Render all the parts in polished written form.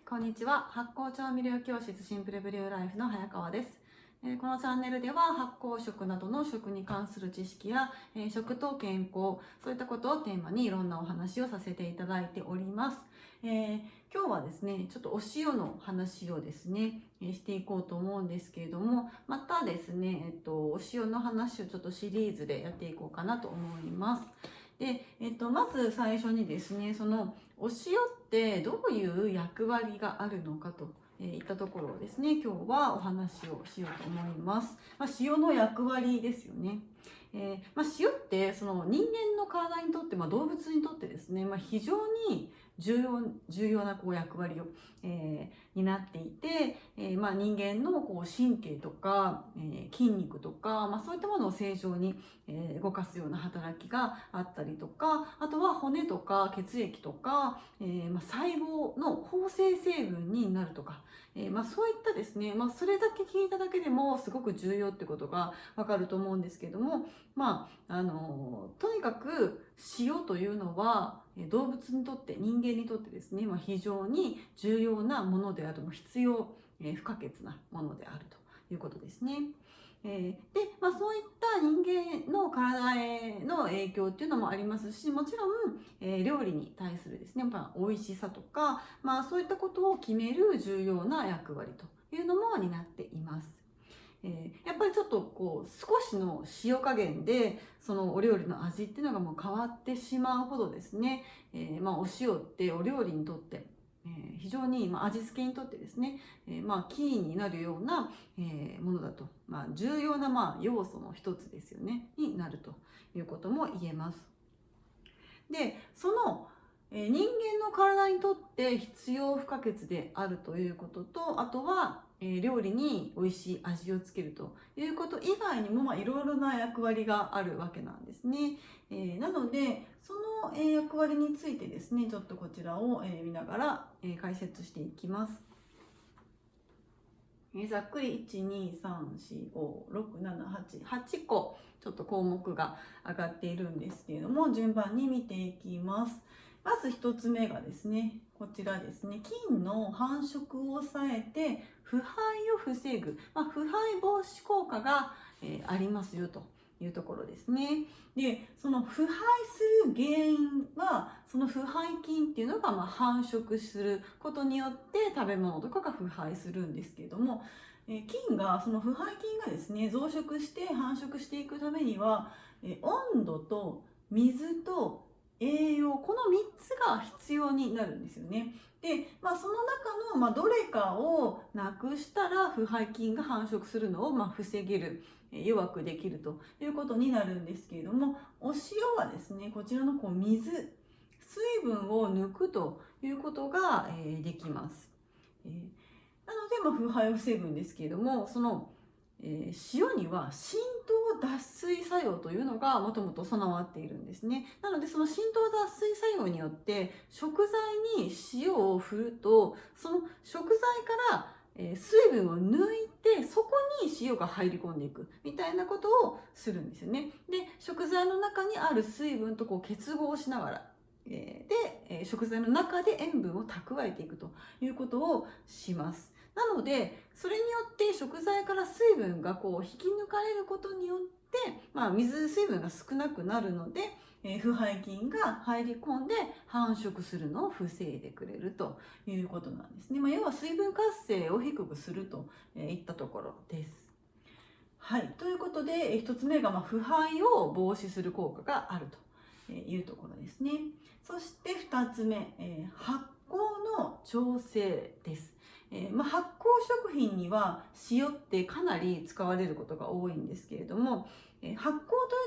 こんにちは。発酵調味料教室シンプルブリューライフの早川です。このチャンネルでは発酵食などの食に関する知識や食と健康、そういったことをテーマにいろんなお話をさせていただいております。今日はですね、ちょっとお塩の話をですね、していこうと思うんですけれども、またですね、お塩の話をちょっとシリーズでやっていこうかなと思います。で、まず最初にですね、そのお塩ってどういう役割があるのかといったところをですね、今日はお話をしようと思います。塩の役割ですよね。塩ってその人間の体にとって、動物にとってですね、非常に重要な役割を、担っていて、人間の神経とか、筋肉とか、そういったものを正常に、動かすような働きがあったりとか、あとは骨とか血液とか、細胞の構成成分になるとか、そういったですね、それだけ聞いただけでもすごく重要ってことがわかると思うんですけども、とにかく塩というのは動物にとって人間にとってですね、非常に重要なものである、必要不可欠なものであるということですね。そういった人間の体への影響っていうのもありますし、もちろん、料理に対するですね、美味しさとか、そういったことを決める重要な役割というのも担っています。やっぱりちょっと少しの塩加減でそのお料理の味っていうのがもう変わってしまうほどですね、お塩ってお料理にとって、非常に、味付けにとってですね、キーになるような、ものだと、重要な、要素の一つですよねになるということも言えます。でその人間の体にとって必要不可欠であるということと、あとは料理に美味しい味をつけるということ以外にもいろいろな役割があるわけなんですね。なのでその役割についてですね、ちょっとこちらを見ながら解説していきます。ざっくり123456788個ちょっと項目が上がっているんですけれども、順番に見ていきます。まず1つ目がですね、こちらですね、菌の繁殖を抑えて腐敗を防ぐ、腐敗防止効果がありますよというところですね。でその腐敗する原因は、その腐敗菌っていうのが繁殖することによって食べ物とかが腐敗するんですけれども、菌がその腐敗菌がですね増殖して繁殖していくためには、温度と水と栄養、この3つが必要になるんですよね。で、その中のどれかをなくしたら腐敗菌が繁殖するのを防げる、弱くできるということになるんですけれども、お塩はですね、こちらの水分を抜くということができます。なので腐敗を防ぐんですけれども、その塩には浸透脱水作用というのがもともと備わっているんですね。なのでその浸透脱水作用によって食材に塩を振ると、その食材から水分を抜いてそこに塩が入り込んでいくみたいなことをするんですよね。で食材の中にある水分と結合しながら食材の中で塩分を蓄えていくということをします。なのでそれによって食材から水分が引き抜かれることによって、水分が少なくなるので、腐敗菌が入り込んで繁殖するのを防いでくれるということなんですね。要は水分活性を低くするといったところです。はい、ということで1つ目が腐敗を防止する効果があるというところですね。そして2つ目、発酵の調整です。発酵食品には塩ってかなり使われることが多いんですけれども、発酵とい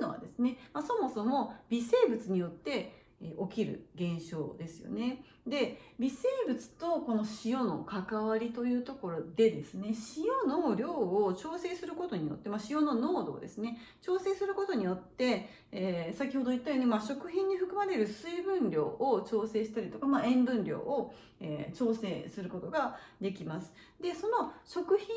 うのはですね、そもそも微生物によって起きる現象ですよね。で微生物とこの塩の関わりというところでですね、塩の量を調整することによって、塩の濃度をですね調整することによって、先ほど言ったように、食品に含まれる水分量を調整したりとか、塩分量を、調整することができます。でその食品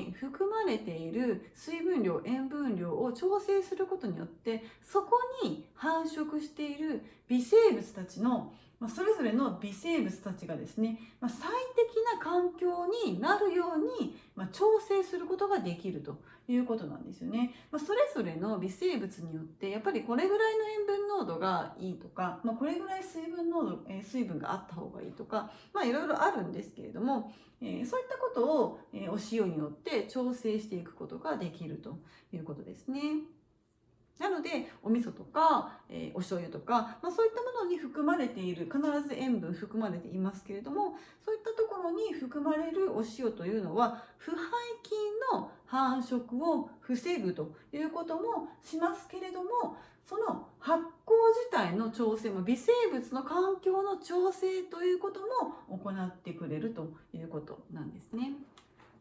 に含まれている水分量、塩分量を調整することによって、そこに繁殖している微生物たちのそれぞれの微生物たちがですね、最適な環境になるように、調整することができるということなんですよね。それぞれの微生物によってやっぱりこれぐらいの塩分濃度がいいとか、これぐらい水分があった方がいいとか、いろいろあるんですけれども、そういったことを、お塩によって調整していくことができるということですね。なのでお味噌とか、お醤油とか、そういったものに含まれている、必ず塩分含まれていますけれども、そういったところに含まれるお塩というのは腐敗菌の繁殖を防ぐということもしますけれども、その発酵自体の調整も微生物の環境の調整ということも行ってくれるということなんですね。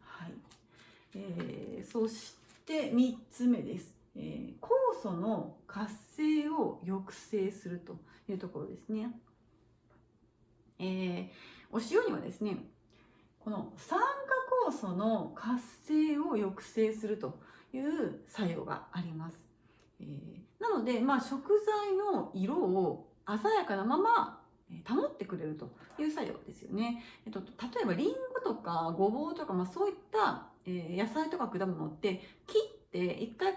はい。そして3つ目です。酵素の活性を抑制するというところですね。お塩にはですね、この酸化酵素の活性を抑制するという作用があります。なので、食材の色を鮮やかなまま保ってくれるという作用ですよね。例えばリンゴとかごぼうとか、そういった野菜とか果物って切って一回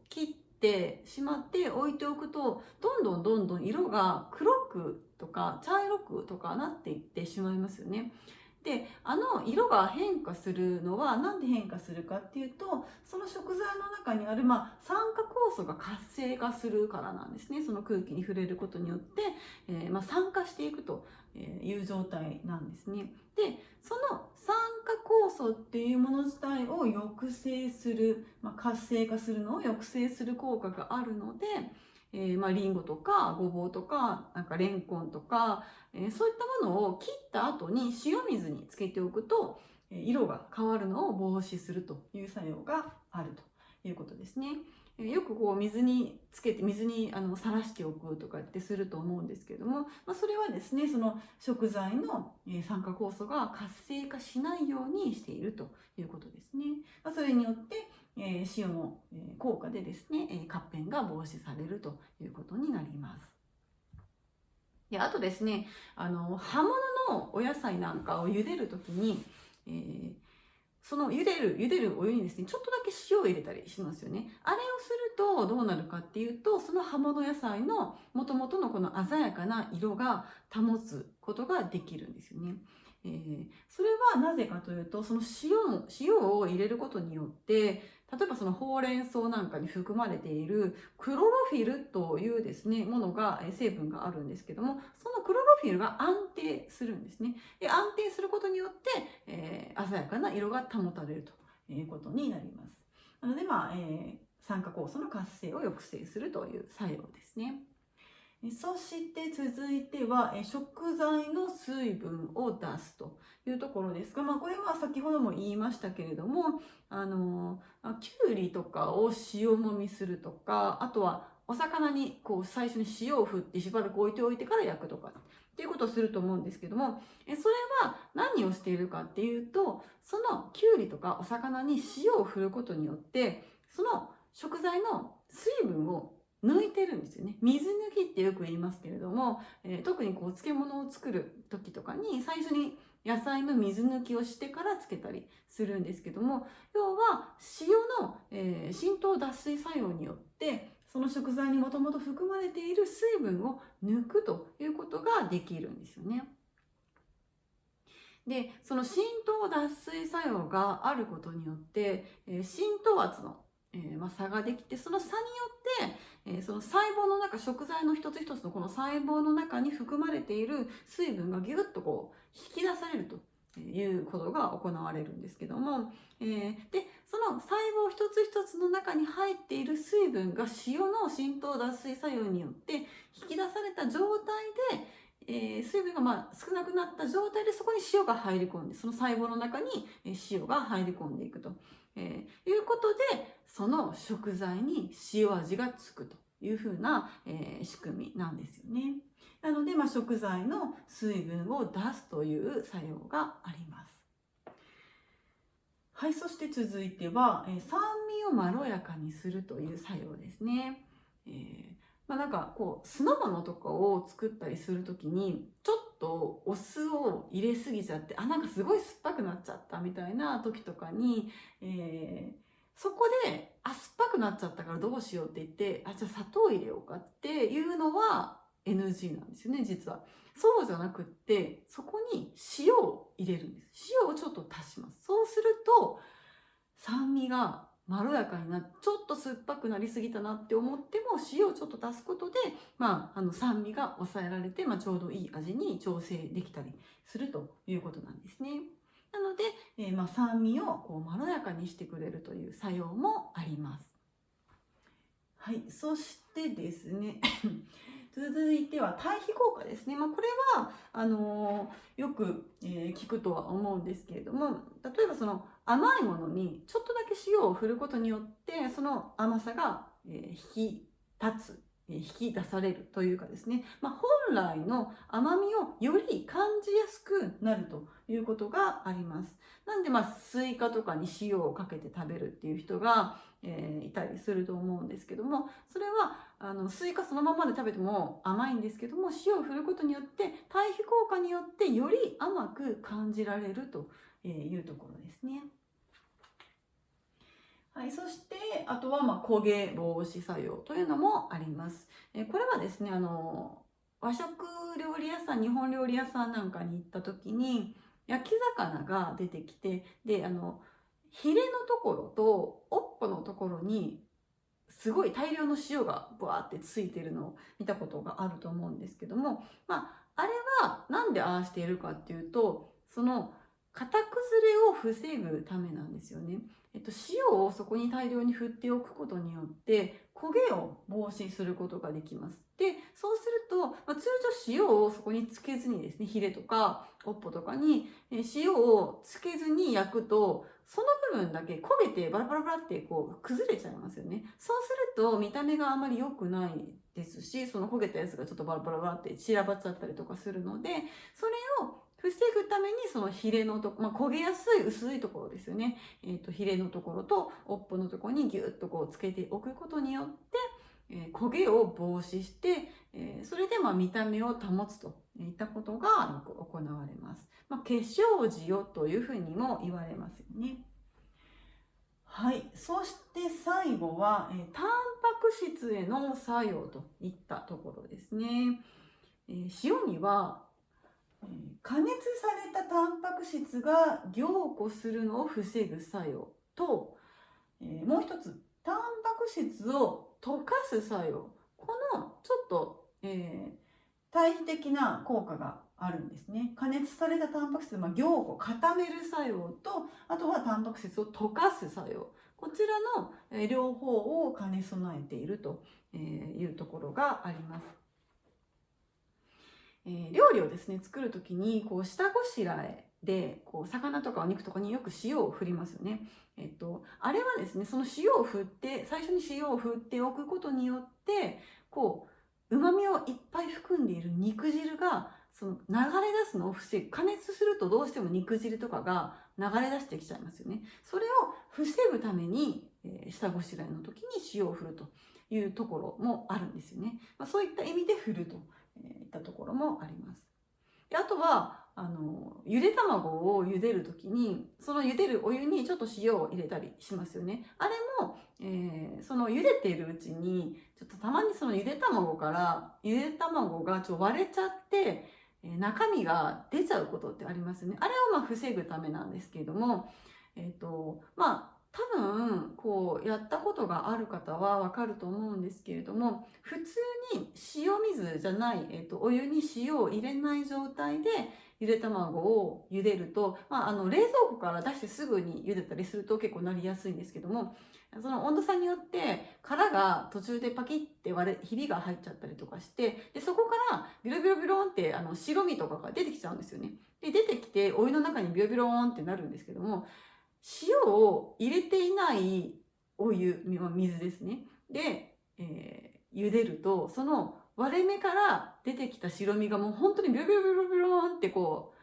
切ってしまって置いておくと、どんどん色が黒くとか茶色くとかなっていってしまいますよね。で、色が変化するのは何で変化するかっていうと、その食材の中にある、酸化酵素が活性化するからなんですね。その空気に触れることによって、酸化していくという状態なんですね。で、その酸化酵素っていうもの自体を抑制する、活性化するのを抑制する効果があるので、リンゴとかごぼうとかレンコンとか、そういったものを切った後に塩水につけておくと色が変わるのを防止するという作用があるということですね。よく水につけて水にさらしておくとかってすると思うんですけれども、それはですね、その食材の酸化酵素が活性化しないようにしているということですね。それによって塩の効果でですね、活変が防止されるということになります。で、あとですね、葉物のお野菜なんかを茹でるときに、その茹でるお湯にですね、ちょっとだけ塩を入れたりしますよね。あれをするとどうなるかっていうと、その葉物野菜の元々のこの鮮やかな色が保つことができるんですよね。それはなぜかというと、その塩を入れることによって、例えばそのほうれん草なんかに含まれているクロロフィルというですね、ものが、成分があるんですけども、そのクロロフィルが安定するんですね。で、安定することによって、鮮やかな色が保たれるということになります。なので、酸化酵素の活性を抑制するという作用ですね。そして続いては食材の水分を出すというところですが、これは先ほども言いましたけれども、きゅうりとかを塩もみするとか、あとはお魚に最初に塩を振ってしばらく置いておいてから焼くとかっていうことをすると思うんですけども、それは何をしているかっていうと、そのきゅうりとかお魚に塩を振ることによってその食材の水分を抜いてるんですよね。水抜きってよく言いますけれども、特に漬物を作る時とかに最初に野菜の水抜きをしてから漬けたりするんですけども、要は塩の、浸透脱水作用によってその食材にもともと含まれている水分を抜くということができるんですよね。で、その浸透脱水作用があることによって、浸透圧の差ができて、その差によってその細胞の中、食材の一つ一つのこの細胞の中に含まれている水分がギュッと引き出されるということが行われるんですけども、でその細胞一つ一つの中に入っている水分が塩の浸透脱水作用によって引き出された状態で水分が少なくなった状態でそこに塩が入り込んで、その細胞の中に塩が入り込んでいくと、いうことで、その食材に塩味がつくというふうな、仕組みなんですよね。なので、食材の水分を出すという作用があります。はい、そして続いては、酸味をまろやかにするという作用ですね。なんかこう酢の物とかを作ったりする時にちょっとお酢を入れすぎちゃって、なんかすごい酸っぱくなっちゃったみたいな時とかに、そこで酸っぱくなっちゃったからどうしようって言って、じゃあ砂糖入れようかっていうのは NG なんですよね、実は。そうじゃなくって、そこに塩を入れるんです。塩をちょっと足します。そうすると酸味がまろやかになって、ちょっと酸っぱくなりすぎたなって思っても塩をちょっと足すことで、酸味が抑えられて、ちょうどいい味に調整できたりするということなんですね。なので、酸味をこうまろやかにしてくれるという作用もあります。はい、そしてですね続いては対比効果ですね。これはよく、聞くとは思うんですけれども、例えばその甘いものにちょっとだけ塩を振ることによってその甘さが、引き立つ、引き出されるというかですね、本来の甘みをより感じやすくなるということがあります。なんでスイカとかに塩をかけて食べるっていう人が、いたりすると思うんですけども、それはスイカそのままで食べても甘いんですけども、塩を振ることによって対比効果によってより甘く感じられるというところですね。はい、そしてあとは焦げ防止作用というのもあります。これはですね、和食料理屋さん、日本料理屋さんなんかに行った時に焼き魚が出てきて、でヒレのところと尾っぽのところにすごい大量の塩がブワーってついてるのを見たことがあると思うんですけども、あれはなんでああしているかっていうと、その型崩れを防ぐためなんですよね。塩をそこに大量に振っておくことによって焦げを防止することができます。で、そうすると、通常塩をそこにつけずにですね、ヒレとか尾っぽとかに塩をつけずに焼くと、その部分だけ焦げてバラバラバラってこう崩れちゃいますよね。そうすると見た目があまり良くないですし、その焦げたやつがちょっとバラバラバラって散らばっちゃったりとかするので、それを防ぐためにそのヒレのとこ、焦げやすい薄いところですよね。ヒレのところと尾っぽのところにギュッとこうつけておくことによって、焦げを防止して、それで見た目を保つといったことがよく行われます。化粧塩というふうにも言われますよね。はい、そして最後は、タンパク質への作用といったところですね。塩には加熱されたタンパク質が凝固するのを防ぐ作用と、もう一つタンパク質を溶かす作用、このちょっと、対比的な効果があるんですね。加熱されたタンパク質、凝固固める作用と、あとはタンパク質を溶かす作用、こちらの両方を兼ね備えているというところがあります。料理をですね作る時にこう下ごしらえでこう魚とかお肉とかによく塩を振りますよね。あれはですね、その塩を振って最初に塩を振っておくことによってこう旨味をいっぱい含んでいる肉汁がその流れ出すのを防ぐ。加熱するとどうしても肉汁とかが流れ出してきちゃいますよね。それを防ぐために、下ごしらえの時に塩を振るというところもあるんですよね。そういった意味で振るといったところもあります。であとはゆで卵を茹でる時にその茹でるお湯にちょっと塩を入れたりしますよね。あれも、その茹でているうちにちょっとたまにそのゆで卵が割れちゃって中身が出ちゃうことってありますよね。あれを防ぐためなんですけれども、多分こうやったことがある方はわかると思うんですけれども、普通に塩水じゃない、お湯に塩を入れない状態でゆで卵を茹でると、冷蔵庫から出してすぐに茹でたりすると結構なりやすいんですけども、その温度差によって殻が途中でパキッてひびが入っちゃったりとかして、でそこからビロビロビロンって白身とかが出てきちゃうんですよね。で出てきてお湯の中にビロビロンってなるんですけども、塩を入れていないお湯、水ですね。で、茹でるとその割れ目から出てきた白身がもう本当にビロビロビロビロンってこう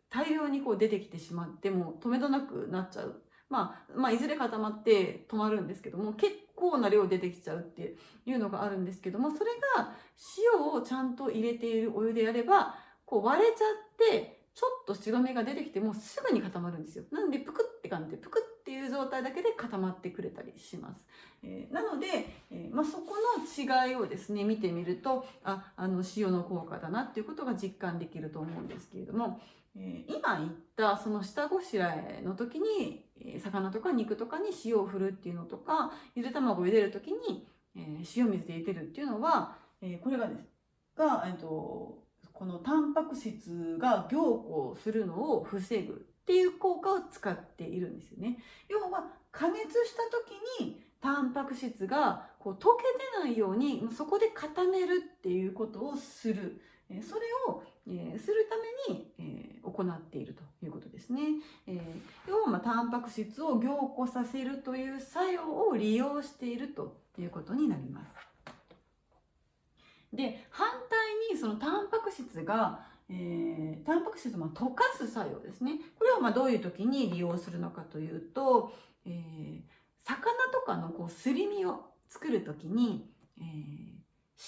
大量にこう出てきてしまってもう止めどなくなっちゃう。いずれ固まって止まるんですけども、結構構な量出てきちゃうっていうのがあるんですけども、それが塩をちゃんと入れているお湯でやればこう割れちゃってちょっと白目が出てきてもすぐに固まるんですよ。なのでぷくって感じでぷくっていう状態だけで固まってくれたりします。なので、そこの違いをですね見てみると塩の効果だなっていうことが実感できると思うんですけれども、今言ったその下ごしらえの時に魚とか肉とかに塩を振るっていうのとか、ゆで卵を茹でる時に塩水で茹でるっていうのは、これがですが、このタンパク質が凝固するのを防ぐっていう効果を使っているんですよね。要は加熱した時にタンパク質がこう溶けてないようにそこで固めるっていうことをする。それをするために行っているということですね。要はタンパク質を凝固させるという作用を利用しているということになります。で、反対にそのタンパク質がタンパク質を溶かす作用ですね。これはどういう時に利用するのかというと、魚とかのこうすり身を作る時に、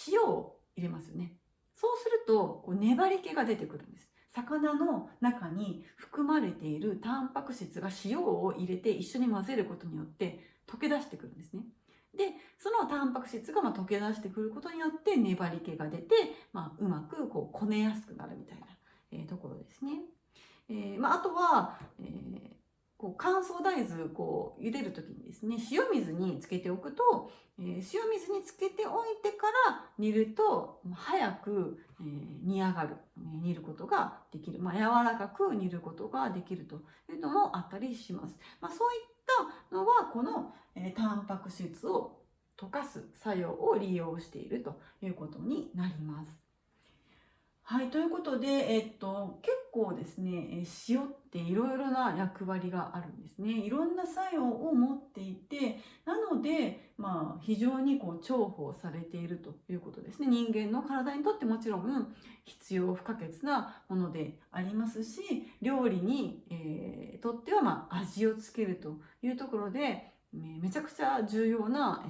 塩を入れますよね。そうするとこう粘り気が出てくるんです。魚の中に含まれているタンパク質が塩を入れて一緒に混ぜることによって溶け出してくるんですね。で、そのタンパク質が溶け出してくることによって粘り気が出て、うまくこうこねやすくなるみたいな、ところですね。あとは、こう乾燥大豆こう茹でる時にですね、塩水につけておくと、塩水につけておいてから煮ると早く、煮上がる、煮ることができる、柔らかく煮ることができるというのもあったりします。そういったのはこの、タンパク質を溶かす作用を利用しているということになります。はい、ということで、結構ですね、塩っていろいろな役割があるんですね。いろんな作用を持っていて、なので、非常にこう重宝されているということですね。人間の体にとってもちろん必要不可欠なものでありますし、料理に、とっては味をつけるというところで、めちゃくちゃ重要な、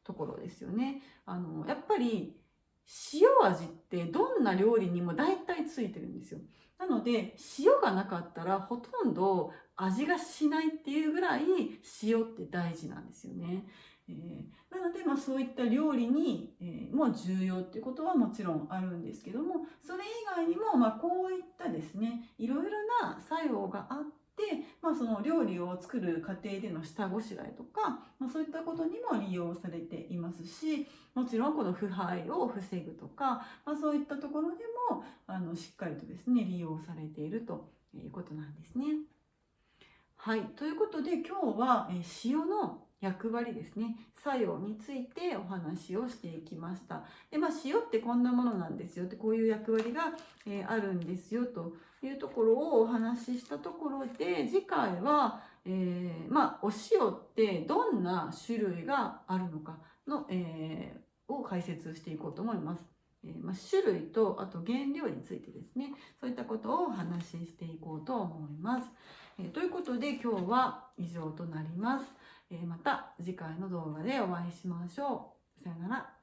ところですよね。やっぱり塩味ってどんな料理にも大体ついてるんですよ。なので塩がなかったらほとんど味がしないっていうぐらい塩って大事なんですよね。なのでそういった料理に、も重要っていうことはもちろんあるんですけども、それ以外にもこういったですねいろいろな作用があって、その料理を作る過程での下ごしらえとか、そういったことにも利用されていますし、もちろんこの腐敗を防ぐとか、そういったところでもしっかりとですね利用されているということなんですね。はい、ということで今日は塩の役割ですね、作用についてお話をしていきました。で、塩ってこんなものなんですよって、こういう役割があるんですよというところをお話ししたところで、次回は、お塩ってどんな種類があるのかの、を解説していこうと思います。種類とあと原料についてですね、そういったことをお話ししていこうと思います。ということで今日は以上となります。また次回の動画でお会いしましょう。さよなら。